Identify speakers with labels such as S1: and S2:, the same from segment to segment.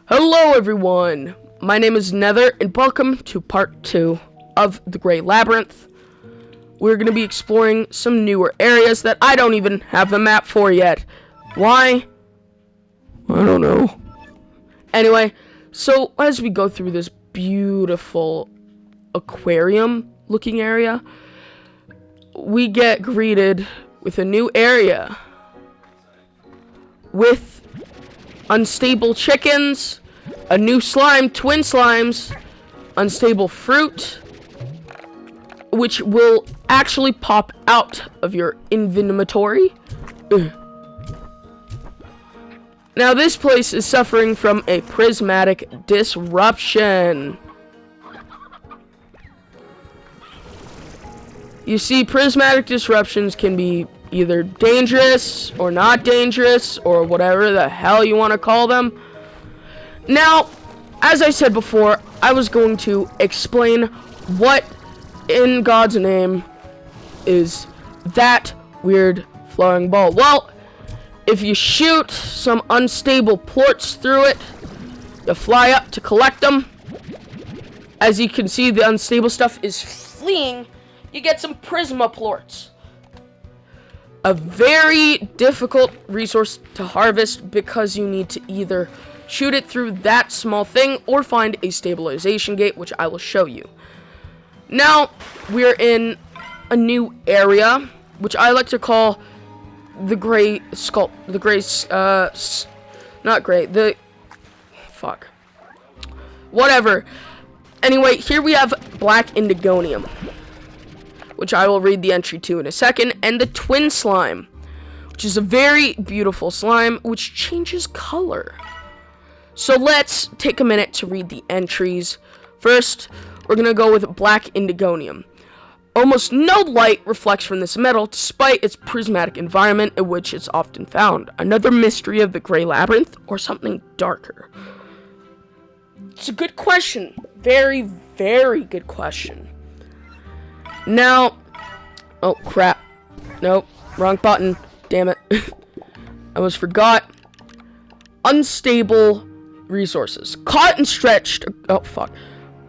S1: Hello everyone, my name is Nether and welcome to part 2 of the Grey Labyrinth. We're going to be exploring some newer areas that I don't even have a map for yet. Why? I don't know. Anyway, so as we go through this beautiful aquarium looking area, we get greeted with a new area with unstable chickens, a new slime, twin slimes, unstable fruit, which will actually pop out of your inventory. Now this place is suffering from a prismatic disruption. You see, prismatic disruptions can be either dangerous or not dangerous or whatever the hell you want to call them. Now, as I said before, I was going to explain what in God's name is that weird flowing ball. Well, if you shoot some unstable plorts through it, you fly up to collect them. As you can see, the unstable stuff is fleeing. You get some prisma plorts. A very difficult resource to harvest because you need to either shoot it through that small thing or find a stabilization gate, which I will show you. Now, we're in a new area, which I like to call the Grey Skull. The Grey, not Grey, the, fuck. Whatever. Anyway, here we have Black Indigonium, which I will read the entry to in a second, and the twin slime, which is a very beautiful slime, which changes color. So let's take a minute to read the entries. First, we're going to go with Black Indigonium. Almost no light reflects from this metal, despite its prismatic environment in which it's often found. Another mystery of the Grey Labyrinth, or something darker? It's a good question. Very, very good question. Now, oh crap, nope, wrong button, damn it, I almost forgot. Unstable resources, caught and stretched, oh fuck,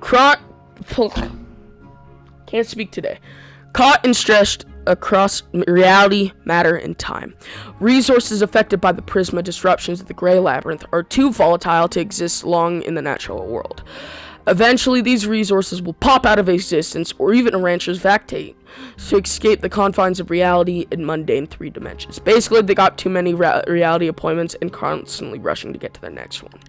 S1: can't speak today, caught and stretched across reality, matter, and time. Resources affected by the prisma disruptions of the Grey Labyrinth are too volatile to exist long in the natural world. Eventually, these resources will pop out of existence, or even a rancher's vacate, to escape the confines of reality in mundane 3 dimensions. Basically, they got too many reality appointments and constantly rushing to get to the next one.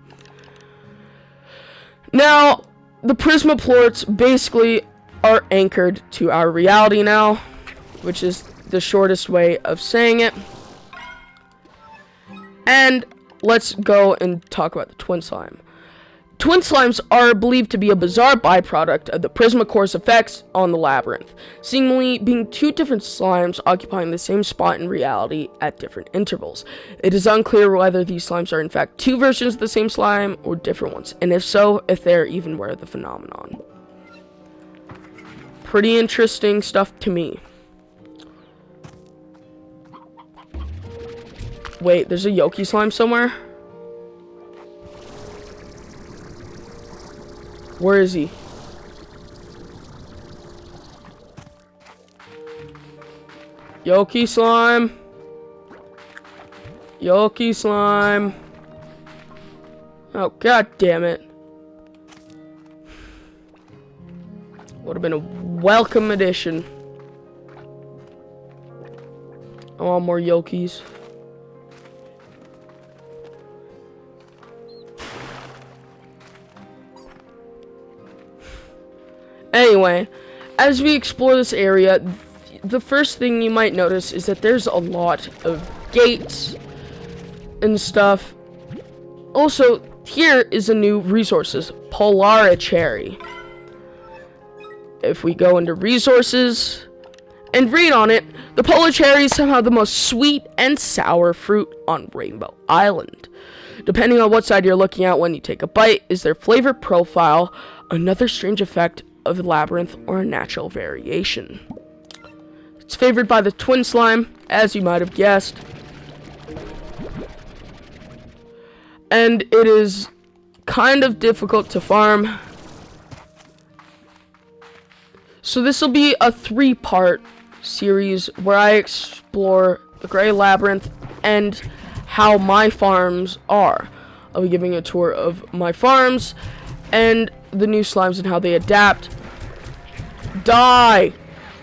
S1: Now, the prisma plorts basically are anchored to our reality now, which is the shortest way of saying it. And let's go and talk about the twin slime. Twin slimes are believed to be a bizarre byproduct of the Prisma Core's effects on the labyrinth, seemingly being 2 different slimes occupying the same spot in reality at different intervals. It is unclear whether these slimes are in fact 2 versions of the same slime or different ones, and if so, if they're even aware of the phenomenon. Pretty interesting stuff to me. Wait, there's a Yoki slime somewhere? Where is he? Yoki slime. Yoki slime. Oh, god damn it. Would have been a welcome addition. I want more Yokis. Anyway, as we explore this area, the first thing you might notice is that there's a lot of gates and stuff. Also, here is a new resources, Polaricherry. If we go into resources and read on it, the Polaricherry is somehow the most sweet and sour fruit on Rainbow Island. Depending on what side you're looking at when you take a bite, is their flavor profile another strange effect of the labyrinth or a natural variation. It's favored by the twin slime, as you might have guessed. And it is kind of difficult to farm. So this will be a 3-part series where I explore the Grey Labyrinth and how my farms are. I'll be giving a tour of my farms and the new slimes and how they adapt. Die!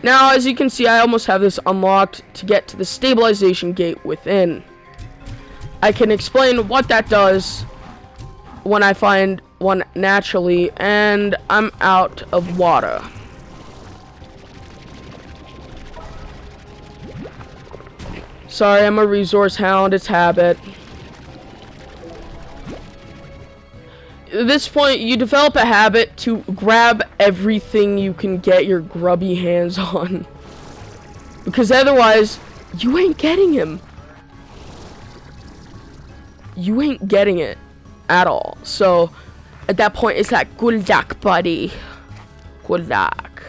S1: Now, as you can see, I almost have this unlocked to get to the stabilization gate within. I can explain what that does when I find one naturally, and I'm out of water. Sorry, I'm a resource hound, it's habit. At this point, you develop a habit to grab everything you can get your grubby hands on. Because otherwise, you ain't getting him. You ain't getting it at all. So, at that point, it's like, good luck, buddy. Good luck.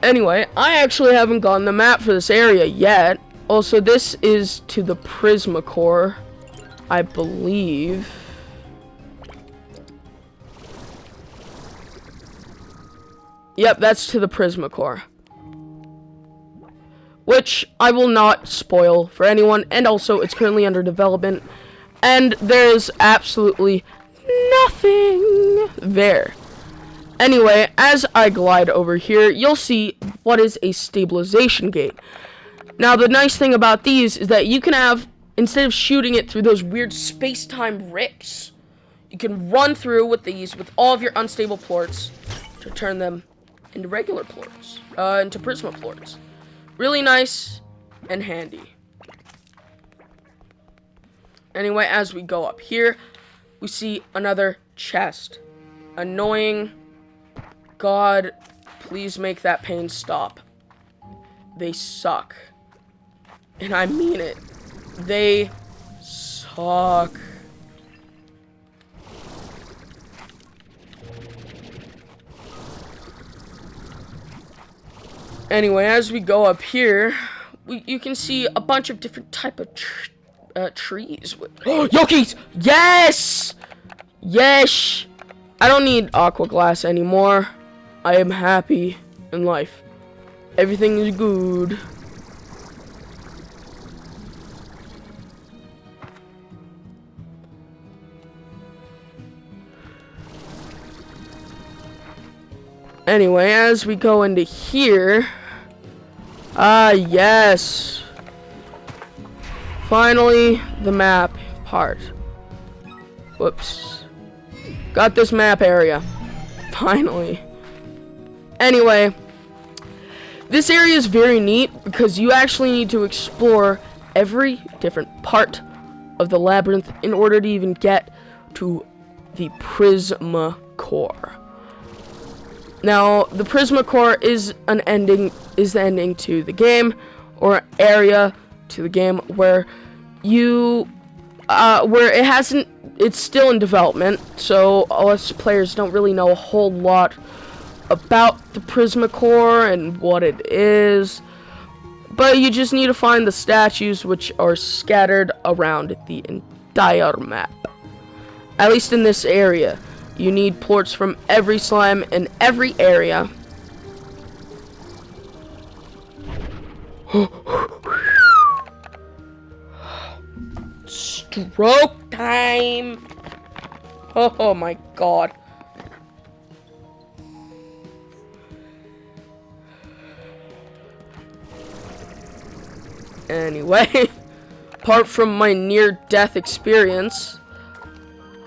S1: Anyway, I actually haven't gotten the map for this area yet. Also, this is to the Prisma Core, I believe. Yep, that's to the Prisma Core. Which I will not spoil for anyone, and also it's currently under development, and there's absolutely nothing there. Anyway, as I glide over here, you'll see what is a stabilization gate. Now, the nice thing about these is that you can have, instead of shooting it through those weird space-time rips, you can run through with these with all of your unstable plorts to turn them into regular plorts, into Prisma plorts. Really nice and handy. Anyway, as we go up here, we see another chest. Annoying. God, please make that pain stop. They suck. And I mean it. They suck. Anyway, as we go up here, you can see a bunch of different type of trees. Yokis! Yes! Yes! I don't need aqua glass anymore. I am happy in life. Everything is good. Anyway, as we go into here, yes. Finally, the map part. Whoops. Got this map area. Finally. Anyway, this area is very neat because you actually need to explore every different part of the labyrinth in order to even get to the Prisma Core. Now, the Prisma Core is the ending to the game, or area to the game where it's still in development, so us players don't really know a whole lot about the Prisma Core and what it is, but you just need to find the statues which are scattered around the entire map. At least in this area. You need plorts from every slime in every area. Stroke time! Oh my god. Anyway, apart from my near-death experience,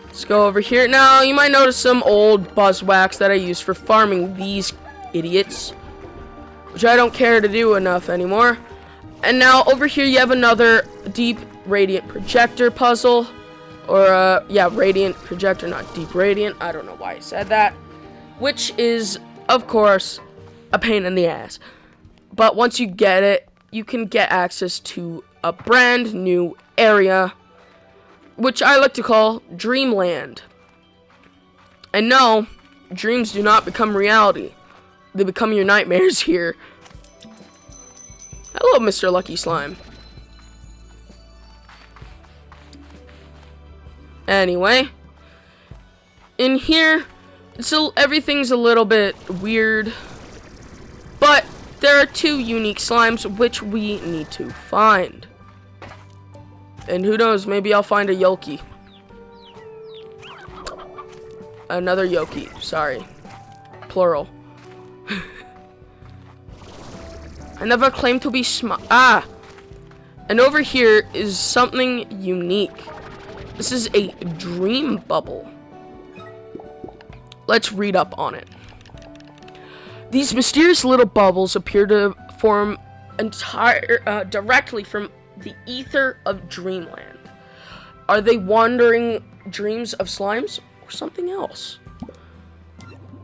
S1: let's go over here. Now, you might notice some old buzzwax that I use for farming these idiots, which I don't care to do enough anymore. And now, over here, you have another deep radiant projector puzzle. Or, yeah, radiant projector, not deep radiant. I don't know why I said that. Which is, of course, a pain in the ass. But once you get it, you can get access to a brand new area, which I like to call Dreamland. And no, dreams do not become reality. They become your nightmares here. Hello, Mr. Lucky Slime. Anyway, in here, everything's a little bit weird, but there are 2 unique slimes which we need to find. And who knows, maybe I'll find a Yoki. Another Yoki, sorry. Plural. I never claimed to be and over here is something unique. This is a dream bubble. Let's read up on it. These mysterious little bubbles appear to form directly from the ether of dreamland. Are they wandering dreams of slimes or something else?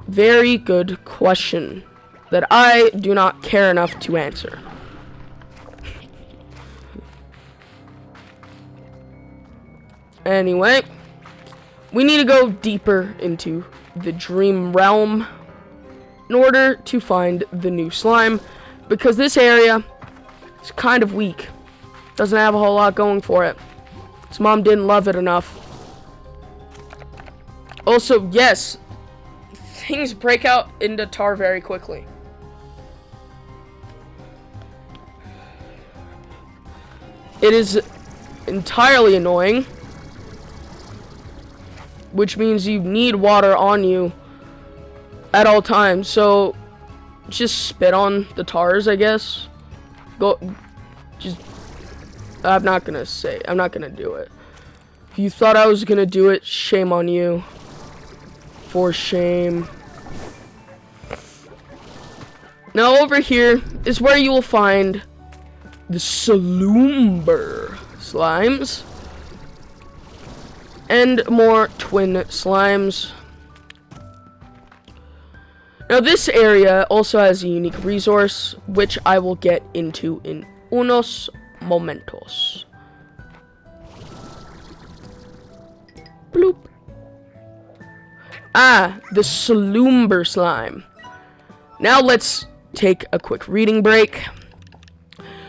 S1: Very good question that I do not care enough to answer. Anyway, we need to go deeper into the dream realm in order to find the new slime, because this area is kind of weak. Doesn't have a whole lot going for it. His mom didn't love it enough. Also, yes, things break out into tar very quickly. It is entirely annoying, which means you need water on you at all times, so just spit on the tars, I guess. I'm not gonna do it. If you thought I was gonna do it, shame on you. For shame. Now over here is where you will find the Slumber slimes and more twin slimes. Now this area also has a unique resource, which I will get into in unos momentos. Bloop. The Slumber slime. Now let's take a quick reading break.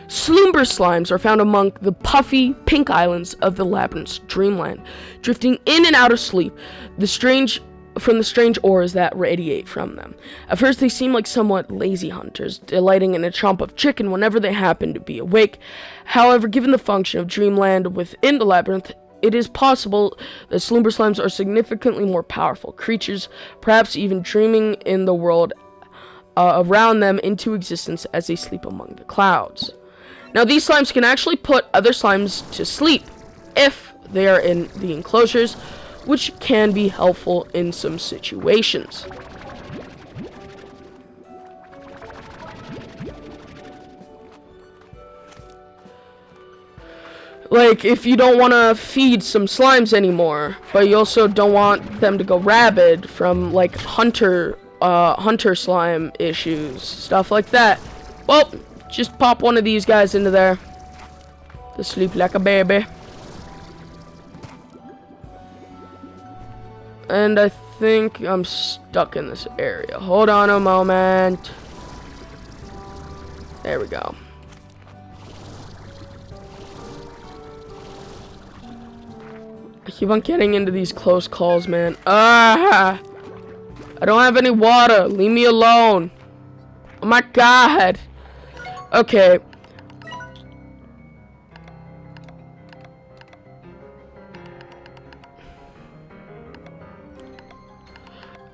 S1: Slumber slimes are found among the puffy pink islands of the Labyrinth's dreamland, drifting in and out of sleep from the strange auras that radiate from them. At first they seem like somewhat lazy hunters, delighting in a chomp of chicken whenever they happen to be awake. However, given the function of dreamland within the Labyrinth, it is possible that Slumber slimes are significantly more powerful creatures, perhaps even dreaming in the world around them into existence as they sleep among the clouds. Now, these slimes can actually put other slimes to sleep if they are in the enclosures, which can be helpful in some situations. Like, if you don't want to feed some slimes anymore, but you also don't want them to go rabid from, like, hunter slime issues, stuff like that. Well, just pop one of these guys into there to sleep like a baby. And I think I'm stuck in this area. Hold on a moment. There we go. I keep on getting into these close calls, man. I don't have any water. Leave me alone. Oh my god. Okay.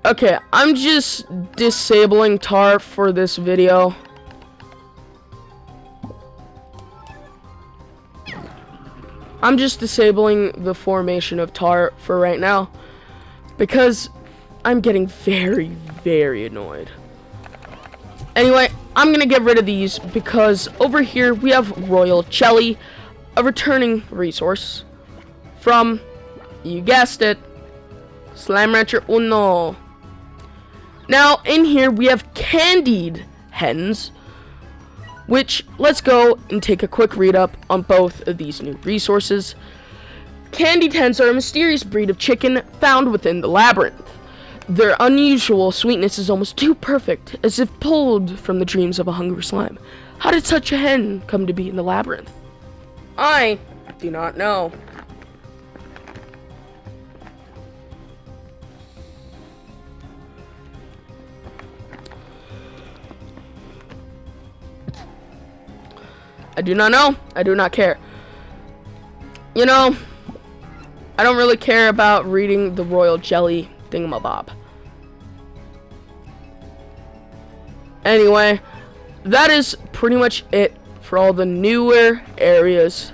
S1: Okay, I'm just disabling tar for this video. I'm just disabling the formation of tar for right now because I'm getting very, very annoyed. Anyway, I'm gonna get rid of these because over here we have Royal Jelly, a returning resource from, you guessed it, Slime Rancher Uno. Now, in here we have candied hens, which, let's go and take a quick read up on both of these new resources. Candied hens are a mysterious breed of chicken found within the labyrinth. Their unusual sweetness is almost too perfect, as if pulled from the dreams of a hungry slime. How did such a hen come to be in the labyrinth? I do not know. I do not know. I do not care. You know, I don't really care about reading the royal jelly thingamabob. Anyway, that is pretty much it for all the newer areas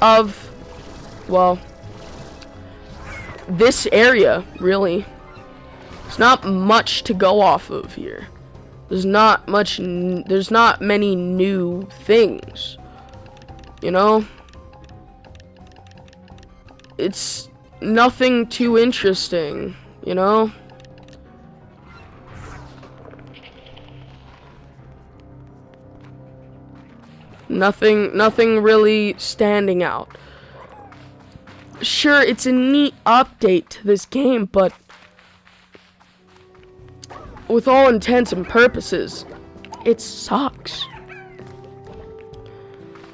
S1: of, well, this area, really. There's not much to go off of here. There's not many new things, you know? It's nothing too interesting, you know? Nothing really standing out. Sure, it's a neat update to this game, but with all intents and purposes, it sucks.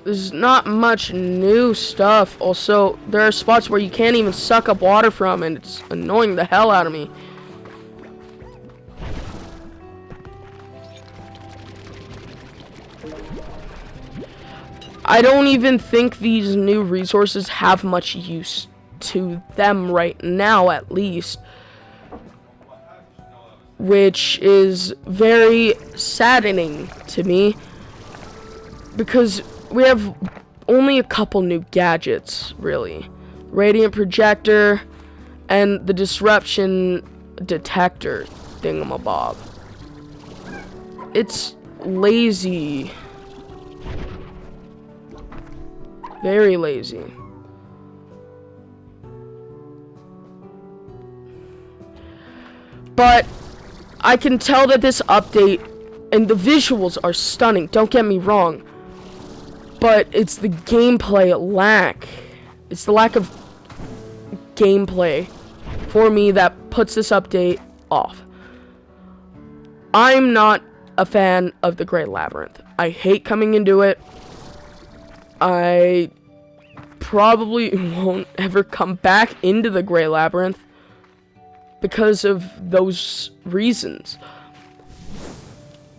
S1: There's not much new stuff. Also, there are spots where you can't even suck up water from, and it's annoying the hell out of me. I don't even think these new resources have much use to them right now, at least. Which is very saddening to me, because we have only a couple new gadgets, really. Radiant projector and the disruption detector thingamabob. It's lazy. Very lazy. But I can tell that this update, and the visuals are stunning, don't get me wrong, but it's the gameplay lack. It's the lack of gameplay for me that puts this update off. I'm not a fan of the Grey Labyrinth. I hate coming into it. I probably won't ever come back into the Grey Labyrinth because of those reasons.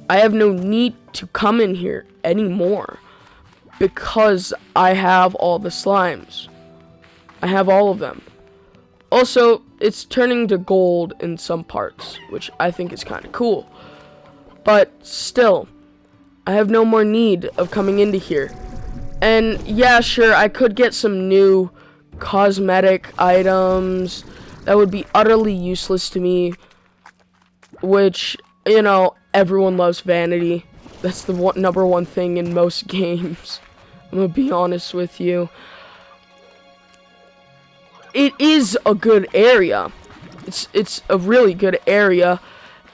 S1: I have no need to come in here anymore because I have all the slimes. I have all of them. Also, it's turning to gold in some parts, which I think is kind of cool. But still, I have no more need of coming into here. And yeah, sure, I could get some new cosmetic items that would be utterly useless to me, which, you know, everyone loves vanity. That's the number one thing in most games. I'm gonna be honest with you. It is a good area. It's a really good area.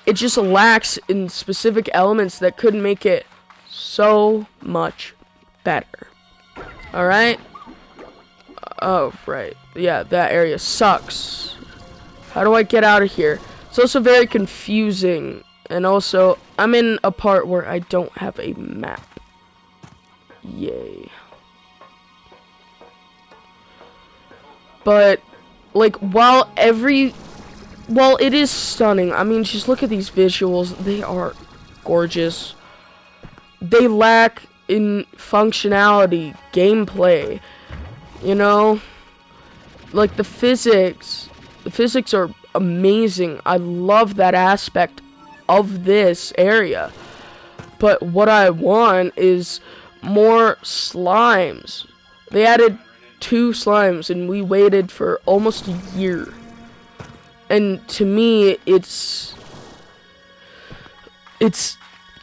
S1: It just lacks in specific elements that could make it so much better. Alright? Oh, right. Yeah, that area sucks. How do I get out of here? It's also very confusing. And also, I'm in a part where I don't have a map. Yay. But, like, while it is stunning, I mean, just look at these visuals. They are gorgeous. They lack in functionality, gameplay, you know? Like, the physics are amazing. I love that aspect of this area. But what I want is more slimes. They added 2 slimes, and we waited for almost a year. And to me, it's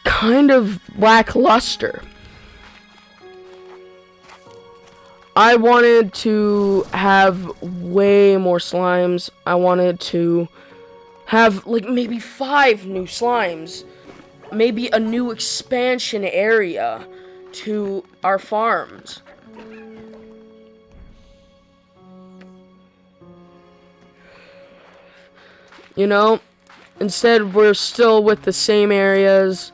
S1: kind of lackluster. I wanted to have way more slimes. I wanted to have, like, maybe 5 new slimes. Maybe a new expansion area to our farms. You know, instead we're still with the same areas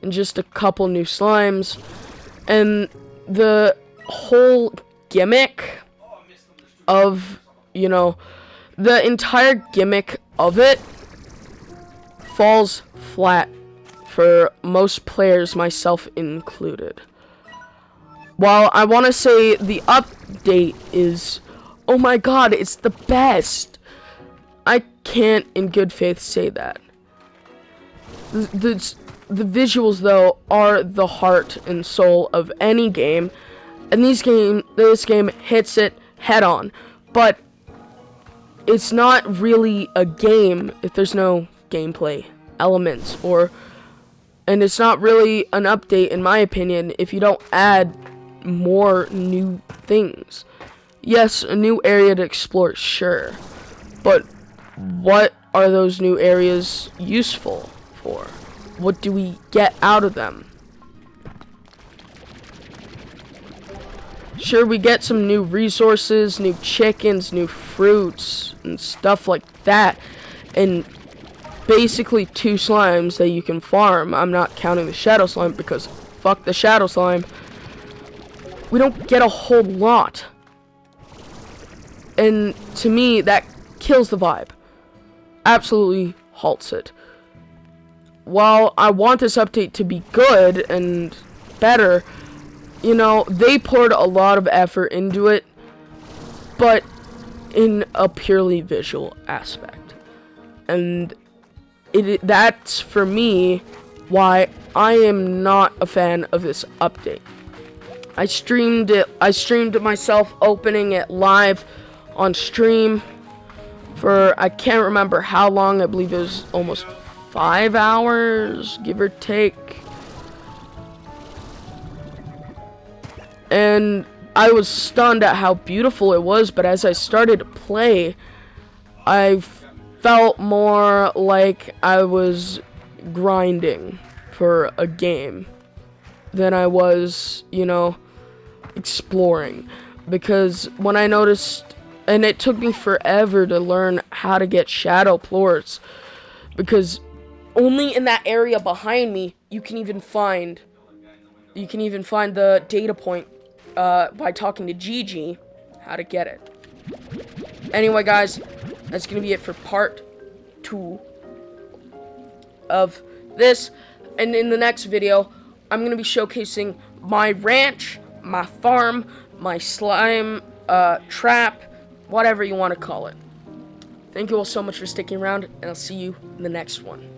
S1: and just a couple new slimes. And the whole gimmick of, you know, the entire gimmick of it falls flat for most players, myself included. while I want to say the update is, oh my god, it's the best, I can't in good faith say that. The visuals, though, are the heart and soul of any game, and this game hits it head on. But it's not really a game if there's no gameplay elements, and it's not really an update, in my opinion, if you don't add more new things. Yes, a new area to explore, sure, but what are those new areas useful for? What do we get out of them? Sure, we get some new resources, new chickens, new fruits, and stuff like that, and basically 2 slimes that you can farm. I'm not counting the shadow slime, because fuck the shadow slime. We don't get a whole lot, and to me, that kills the vibe. Absolutely halts it. While I want this update to be good and better, you know, they poured a lot of effort into it, but in a purely visual aspect. And that's, for me, why I am not a fan of this update. I streamed it myself, opening it live on stream for, I can't remember how long, I believe it was almost 5 hours, give or take. And I was stunned at how beautiful it was, but as I started to play, I felt more like I was grinding for a game than I was, you know, exploring. Because when I noticed, and it took me forever to learn how to get shadow plorts, because only in that area behind me you can even find the data point by talking to Gigi how to get it. Anyway, guys, that's gonna be it for part 2 of this, and in the next video I'm gonna be showcasing my ranch, my farm, my slime trap, whatever you want to call it. Thank you all so much for sticking around, and I'll see you in the next one.